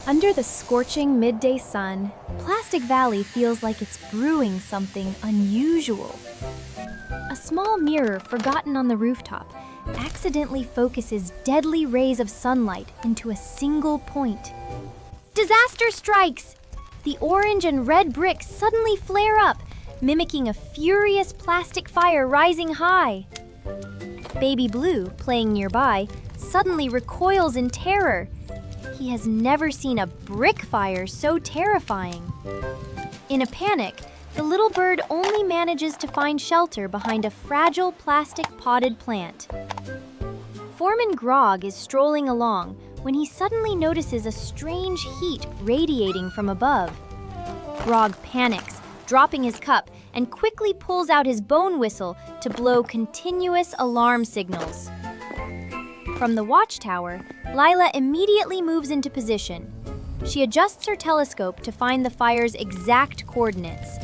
Under the scorching midday sun, Plastic Valley feels like it's brewing something unusual. A small mirror forgotten on the rooftop accidentally focuses deadly rays of sunlight into a single point. Disaster strikes! The orange and red bricks suddenly flare up, mimicking a furious plastic fire rising high. Baby Blue, playing nearby, suddenly recoils in terror. He has never seen a brick fire so terrifying. In a panic, the little bird only manages to find shelter behind a fragile plastic potted plant. Foreman Grog is strolling along when he suddenly notices a strange heat radiating from above. Grog panics, dropping his cup, and quickly pulls out his bone whistle to blow continuous alarm signals. From the watchtower, LILA immediately moves into position. She adjusts her telescope to find the fire's exact coordinates.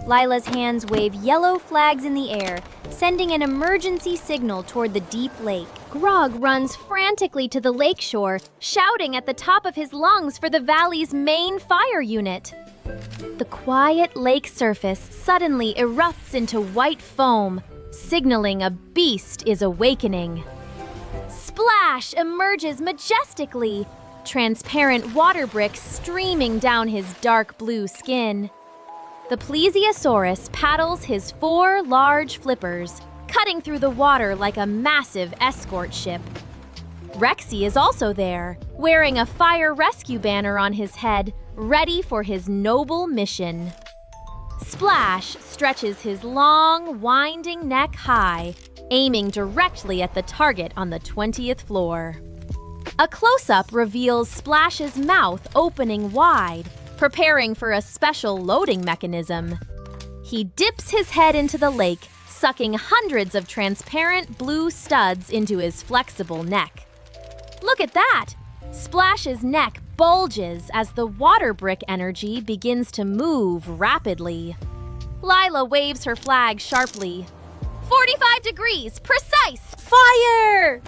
LILA's hands wave yellow flags in the air, sending an emergency signal toward the deep lake. Grog runs frantically to the lakeshore, shouting at the top of his lungs for the valley's main fire unit. The quiet lake surface suddenly erupts into white foam, signaling a beast is awakening. Splash emerges majestically, transparent water bricks streaming down his dark blue skin. The Plesiosaurus paddles his 4 large flippers, cutting through the water like a massive escort ship. REXY is also there, wearing a fire rescue banner on his head, ready for his noble mission. Splash stretches his long, winding neck high, aiming directly at the target on the 20th floor. A close-up reveals Splash's mouth opening wide, preparing for a special loading mechanism. He dips his head into the lake, sucking hundreds of transparent blue studs into his flexible neck. Look at that! Splash's neck bulges as the water brick energy begins to move rapidly. LILA waves her flag sharply. 45 degrees, precise! Fire!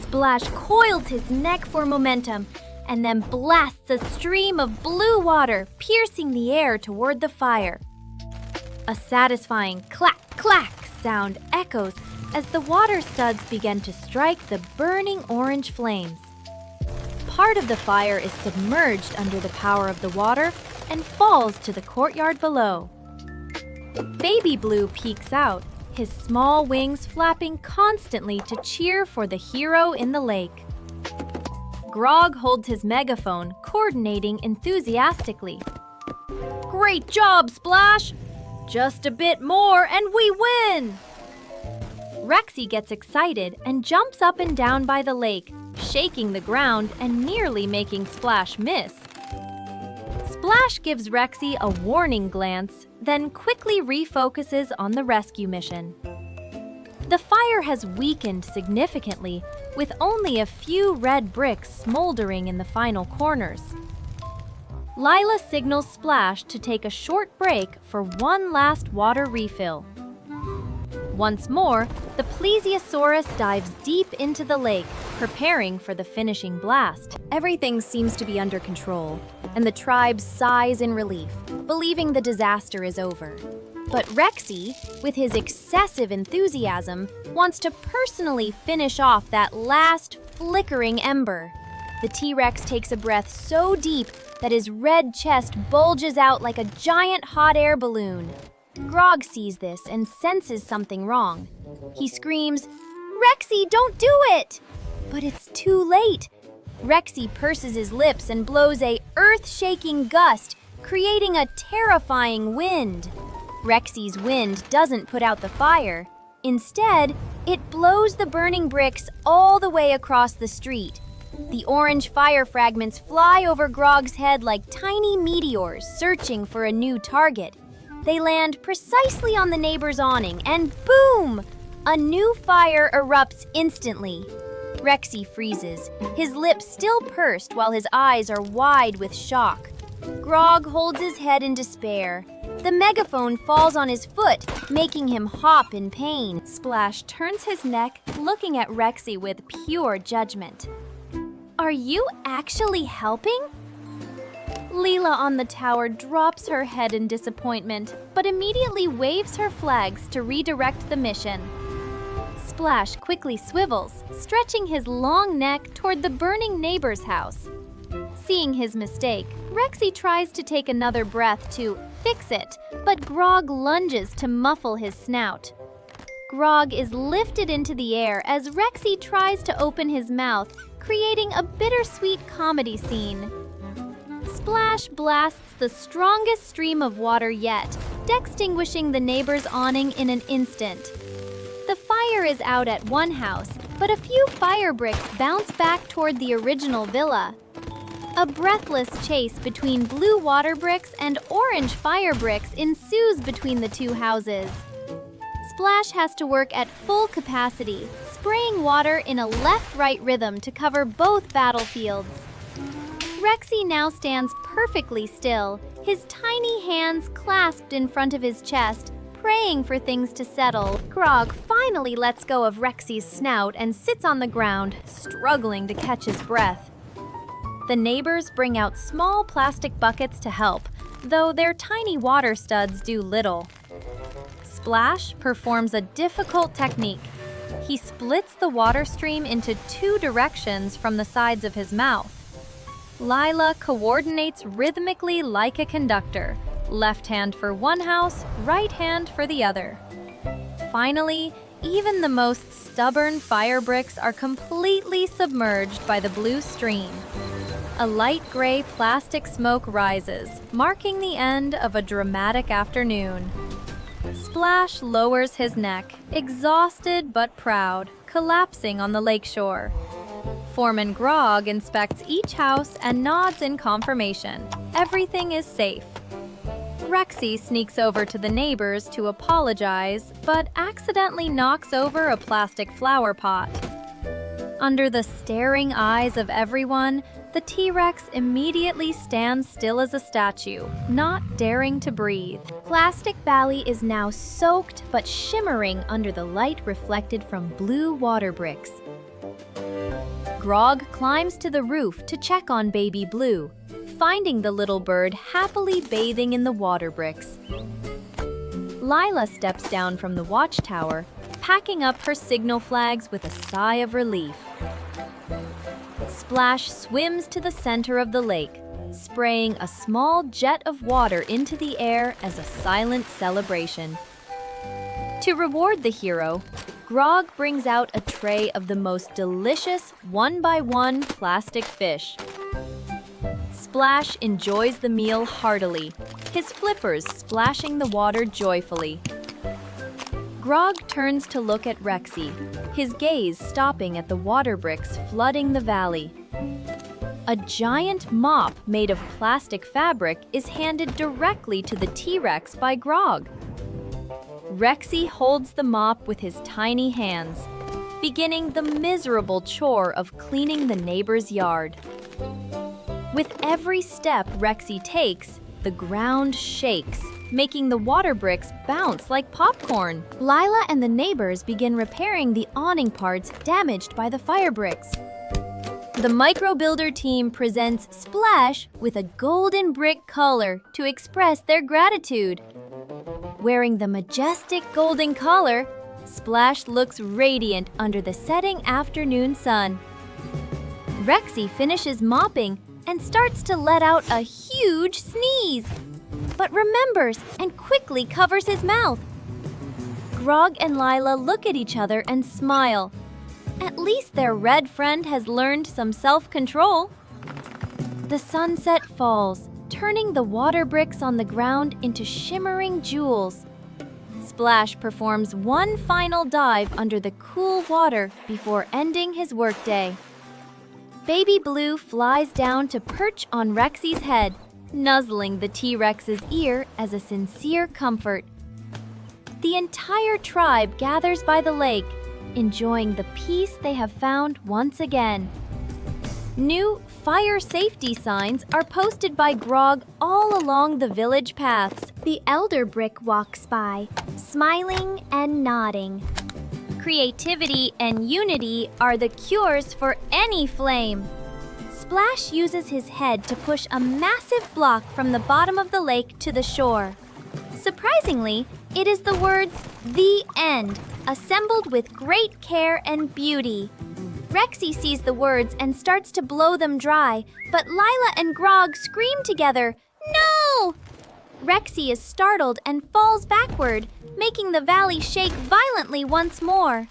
Splash coils his neck for momentum and then blasts a stream of blue water, piercing the air toward the fire. A satisfying clack, clack sound echoes as the water studs begin to strike the burning orange flames. Part of the fire is submerged under the power of the water and falls to the courtyard below. Baby Blue peeks out, his small wings flapping constantly to cheer for the hero in the lake. Grog holds his megaphone, coordinating enthusiastically. Great job, Splash! Just a bit more and we win! REXY gets excited and jumps up and down by the lake, shaking the ground and nearly making Splash miss. Splash gives REXY a warning glance, then quickly refocuses on the rescue mission. The fire has weakened significantly, with only a few red bricks smoldering in the final corners. LILA signals Splash to take a short break for one last water refill. Once more, the Plesiosaurus dives deep into the lake, preparing for the finishing blast. Everything seems to be under control, and the tribe sighs in relief, believing the disaster is over. But REXY, with his excessive enthusiasm, wants to personally finish off that last flickering ember. The T-Rex takes a breath so deep that his red chest bulges out like a giant hot air balloon. Grog sees this and senses something wrong. He screams, "REXY, don't do it!" But it's too late. REXY purses his lips and blows a earth-shaking gust, creating a terrifying wind. REXY's wind doesn't put out the fire. Instead, it blows the burning bricks all the way across the street. The orange fire fragments fly over Grog's head like tiny meteors searching for a new target. They land precisely on the neighbor's awning, and boom! A new fire erupts instantly. REXY freezes, his lips still pursed while his eyes are wide with shock. Grog holds his head in despair. The megaphone falls on his foot, making him hop in pain. Splash turns his neck, looking at REXY with pure judgment. Are you actually helping? LILA on the tower drops her head in disappointment, but immediately waves her flags to redirect the mission. Splash quickly swivels, stretching his long neck toward the burning neighbor's house. Seeing his mistake, REXY tries to take another breath to fix it, but Grog lunges to muffle his snout. Grog is lifted into the air as REXY tries to open his mouth, creating a bittersweet comedy scene. Splash blasts the strongest stream of water yet, extinguishing the neighbor's awning in an instant. The fire is out at one house, but a few fire bricks bounce back toward the original villa. A breathless chase between blue water bricks and orange fire bricks ensues between the two houses. Splash has to work at full capacity, spraying water in a left-right rhythm to cover both battlefields. REXY now stands perfectly still, his tiny hands clasped in front of his chest, praying for things to settle. Grog finally lets go of REXY's snout and sits on the ground, struggling to catch his breath. The neighbors bring out small plastic buckets to help, though their tiny water studs do little. Splash performs a difficult technique. He splits the water stream into two directions from the sides of his mouth. LILA coordinates rhythmically like a conductor, left hand for one house, right hand for the other. Finally, even the most stubborn fire bricks are completely submerged by the blue stream. A light gray plastic smoke rises, marking the end of a dramatic afternoon. Splash lowers his neck, exhausted but proud, collapsing on the lakeshore. Foreman GROG inspects each house and nods in confirmation. Everything is safe. REXY sneaks over to the neighbors to apologize, but accidentally knocks over a plastic flower pot. Under the staring eyes of everyone, the T-Rex immediately stands still as a statue, not daring to breathe. Plastic Valley is now soaked but shimmering under the light reflected from blue water bricks. Grog climbs to the roof to check on Baby Blue, finding the little bird happily bathing in the water bricks. LILA steps down from the watchtower, packing up her signal flags with a sigh of relief. Splash swims to the center of the lake, spraying a small jet of water into the air as a silent celebration. To reward the hero, Grog brings out a tray of the most delicious one-by-one plastic fish. Splash enjoys the meal heartily, his flippers splashing the water joyfully. Grog turns to look at REXY, his gaze stopping at the water bricks flooding the valley. A giant mop made of plastic fabric is handed directly to the T-Rex by Grog. REXY holds the mop with his tiny hands, beginning the miserable chore of cleaning the neighbor's yard. With every step REXY takes, the ground shakes, making the water bricks bounce like popcorn. LILA and the neighbors begin repairing the awning parts damaged by the fire bricks. The micro builder team presents Splash with a golden brick collar to express their gratitude. Wearing the majestic golden collar, Splash looks radiant under the setting afternoon sun. REXY finishes mopping and starts to let out a huge sneeze, but remembers and quickly covers his mouth. Grog and LILA look at each other and smile. At least their red friend has learned some self-control. The sunset falls, turning the water bricks on the ground into shimmering jewels. Splash performs one final dive under the cool water before ending his workday. Baby Blue flies down to perch on REXY's head, nuzzling the T-Rex's ear as a sincere comfort. The entire tribe gathers by the lake, enjoying the peace they have found once again. New fire safety signs are posted by Grog all along the village paths. The elder brick walks by, smiling and nodding. Creativity and unity are the cures for any flame. Splash uses his head to push a massive block from the bottom of the lake to the shore. Surprisingly, it is the words, "The End," assembled with great care and beauty. REXY sees the words and starts to blow them dry, but LILA and Grog scream together, "No!" REXY is startled and falls backward, making the valley shake violently once more.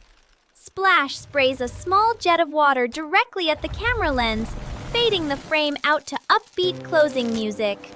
Splash sprays a small jet of water directly at the camera lens, fading the frame out to upbeat closing music.